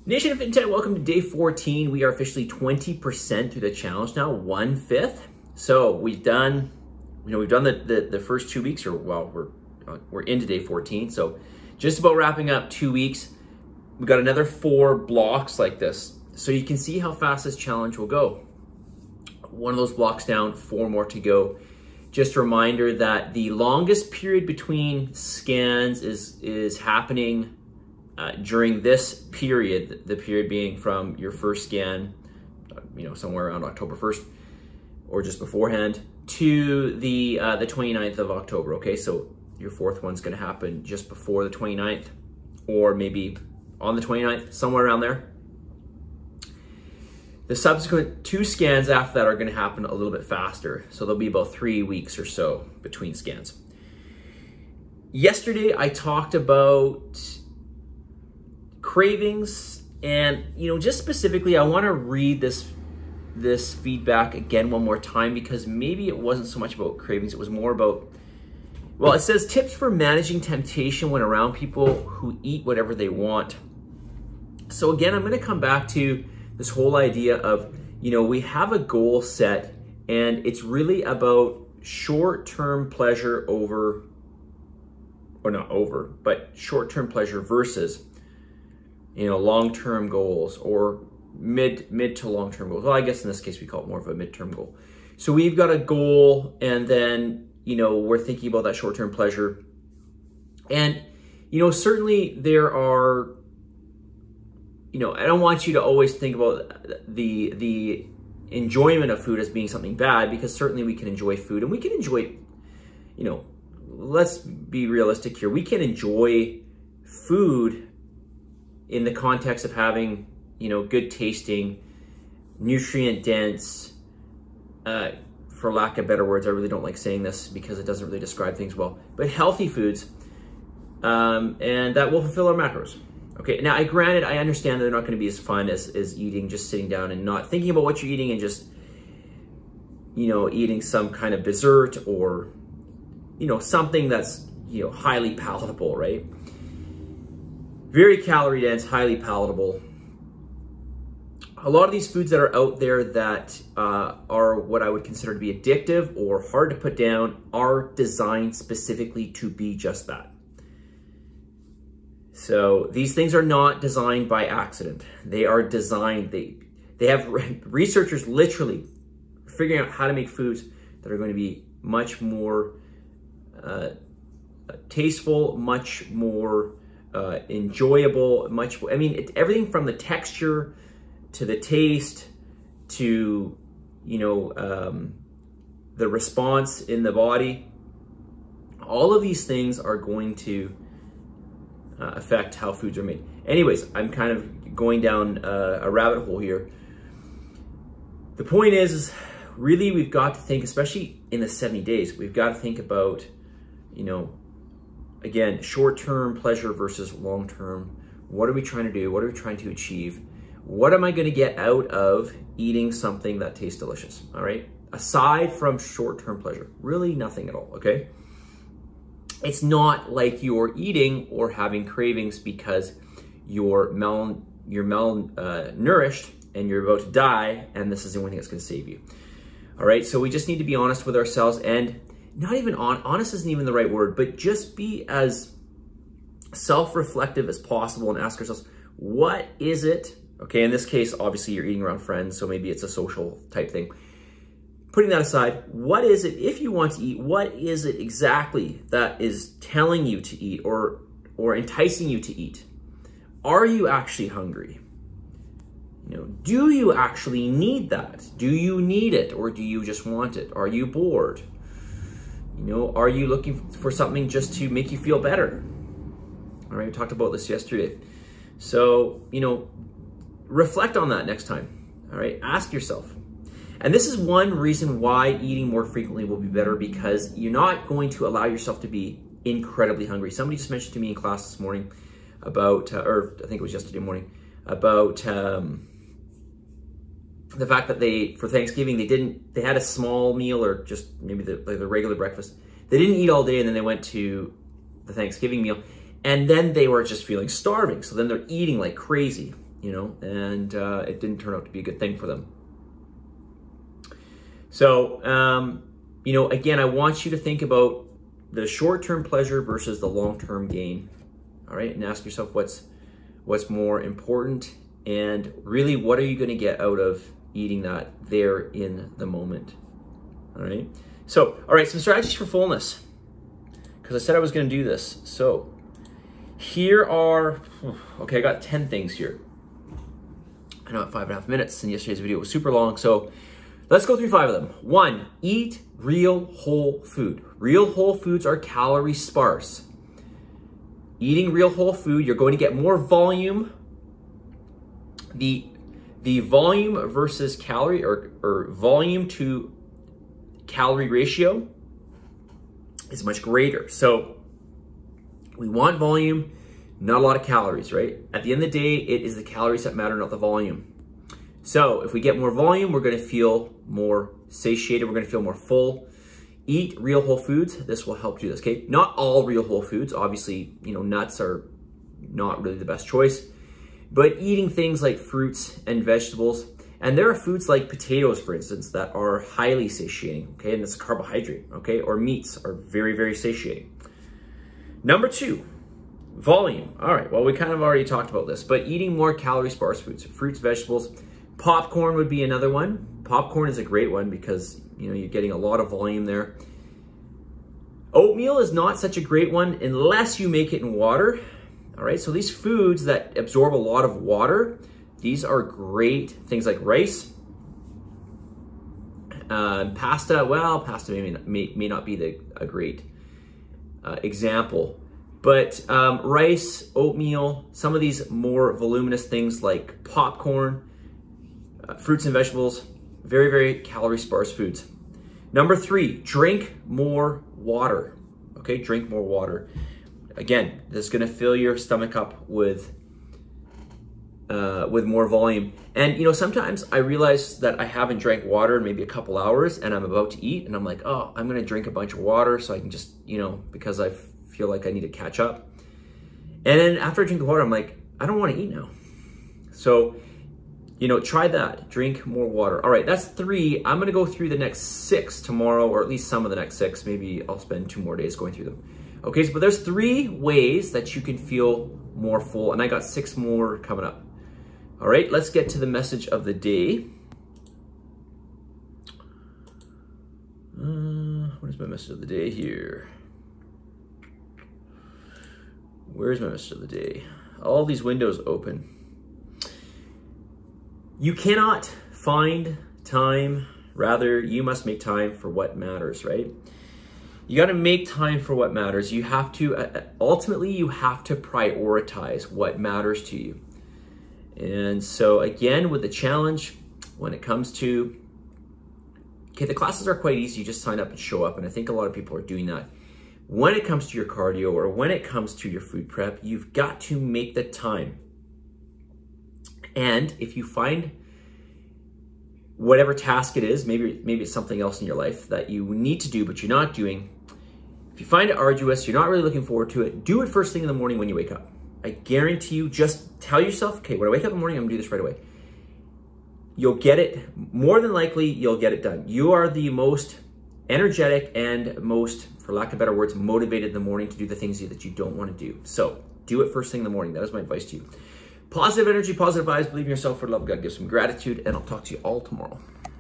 Nation of Fitin10, welcome to day 14. We are officially 20% through the challenge now, 1/5. So we've done, the first 2 weeks, or well, we're into day 14. So just about wrapping up 2 weeks. We've got another 4 blocks like this. So you can see how fast this challenge will go. One of those blocks down, 4 more to go. Just a reminder that the longest period between scans is happening during this period, the period being from your first scan, somewhere around October 1st or just beforehand, to the 29th of October, okay? So your 4th one's gonna happen just before the 29th or maybe on the 29th, somewhere around there. The subsequent 2 scans after that are gonna happen a little bit faster. So there'll be about 3 weeks or so between scans. Yesterday, I talked about cravings, and just specifically, I want to read this feedback again one more time, because maybe it wasn't so much about cravings, it was more about, well, it says tips for managing temptation when around people who eat whatever they want. So again, I'm going to come back to this whole idea of, we have a goal set, and it's really about short-term pleasure short-term pleasure versus long-term goals, or mid to long-term goals. Well, I guess in this case we call it more of a midterm goal. So we've got a goal, and then we're thinking about that short-term pleasure. And certainly there are, I don't want you to always think about the enjoyment of food as being something bad, because certainly we can enjoy food, and we can enjoy, let's be realistic here. We can enjoy food in the context of having, good tasting, nutrient dense, for lack of better words, I really don't like saying this because it doesn't really describe things well, but healthy foods, and that will fulfill our macros. Okay, now granted, I understand that they're not going to be as fun as eating, just sitting down and not thinking about what you're eating and just, eating some kind of dessert or, something that's, highly palatable, right? Very calorie dense, highly palatable. A lot of these foods that are out there that are what I would consider to be addictive or hard to put down are designed specifically to be just that. So these things are not designed by accident. They are designed, they have researchers literally figuring out how to make foods that are going to be much more tasteful, much more enjoyable, everything from the texture to the taste to, the response in the body. All of these things are going to affect how foods are made. Anyways, I'm kind of going down a rabbit hole here. The point is really we've got to think, especially in the 70 days, we've got to think about, again, short-term pleasure versus long-term. What are we trying to do? What are we trying to achieve? What am I going to get out of eating something that tastes delicious? All right. Aside from short-term pleasure, really nothing at all. Okay. It's not like you're eating or having cravings because you're malnourished and you're about to die, and this is the only thing that's going to save you. All right. So we just need to be honest with ourselves, and not even honest isn't even the right word, but just be as self-reflective as possible and ask ourselves, what is it? Okay, in this case, obviously you're eating around friends, so maybe it's a social type thing. Putting that aside, what is it, if you want to eat, what is it exactly that is telling you to eat or enticing you to eat? Are you actually hungry? Do you actually need that? Do you need it, or do you just want it? Are you bored? Are you looking for something just to make you feel better? All right, we talked about this yesterday. So, reflect on that next time. All right, ask yourself. And this is one reason why eating more frequently will be better, because you're not going to allow yourself to be incredibly hungry. Somebody just mentioned to me in class this morning about, or I think it was yesterday morning, about the fact that for Thanksgiving, they had a small meal, or just maybe the regular breakfast. They didn't eat all day, and then they went to the Thanksgiving meal, and then they were just feeling starving. So then they're eating like crazy. you know, and it didn't turn out to be a good thing for them. So, you know, again, I want you to think about the short-term pleasure versus the long-term gain, all right? And ask yourself what's more important, and really what are you going to get out of eating that there in the moment, all right? So, all right, some strategies for fullness, because I said I was going to do this. So here are, okay, I got 10 things here. I know at 5.5 minutes, and yesterday's video was super long, so let's go through 5 of them. 1, eat real whole food. Real whole foods are calorie sparse. Eating real whole food, you're going to get more volume. The volume versus calorie or volume to calorie ratio is much greater. So we want volume, not a lot of calories, right? At the end of the day, it is the calories that matter, not the volume. So if we get more volume, we're going to feel more satiated. We're going to feel more full. Eat real whole foods. This will help do this, okay? Not all real whole foods. Obviously, you know, nuts are not really the best choice. But eating things like fruits and vegetables. And there are foods like potatoes, for instance, that are highly satiating, okay? And it's a carbohydrate, okay? Or meats are very, very satiating. Number 2, volume. All right, well, we kind of already talked about this, but eating more calorie-sparse foods, fruits, vegetables. Popcorn would be another one. Popcorn is a great one because, you know, you're getting a lot of volume there. Oatmeal is not such a great one unless you make it in water. All right, so these foods that absorb a lot of water, these are great. Things like rice, pasta. Well, pasta may not be a great example, but rice, oatmeal, some of these more voluminous things like popcorn, fruits and vegetables, very, very calorie sparse foods. Number 3, drink more water. Okay, drink more water. Again, this is going to fill your stomach up with more volume. And you know, sometimes I realize that I haven't drank water in maybe a couple hours, and I'm about to eat, and I'm like, oh, I'm going to drink a bunch of water so I can just, you know, because I feel like I need to catch up. And then after I drink the water, I'm like, I don't want to eat now. So, you know, try that. Drink more water. All right, that's 3. I'm going to go through the next 6 tomorrow, or at least some of the next 6. Maybe I'll spend 2 more days going through them. Okay, so, but there's 3 ways that you can feel more full, and I got 6 more coming up. All right, let's get to the message of the day. What is my message of the day here? Where's my message of the day? All these windows open. You cannot find time, rather you must make time for what matters, right? You got to make time for what matters. You have to, ultimately you have to prioritize what matters to you. And so again, with the challenge, when it comes to, okay, the classes are quite easy. You just sign up and show up. And I think a lot of people are doing that. When it comes to your cardio or when it comes to your food prep, you've got to make the time. And if you find whatever task it is, maybe it's something else in your life that you need to do, but you're not doing. If you find it arduous, you're not really looking forward to it, do it first thing in the morning when you wake up. I guarantee you, just tell yourself, okay, when I wake up in the morning, I'm gonna do this right away. You'll get it, more than likely, you'll get it done. You are the most energetic and most, for lack of better words, motivated in the morning to do the things that you don't want to do. So do it first thing in the morning. That is my advice to you. Positive energy, positive vibes, believe in yourself, for the love of God, give some gratitude, and I'll talk to you all tomorrow.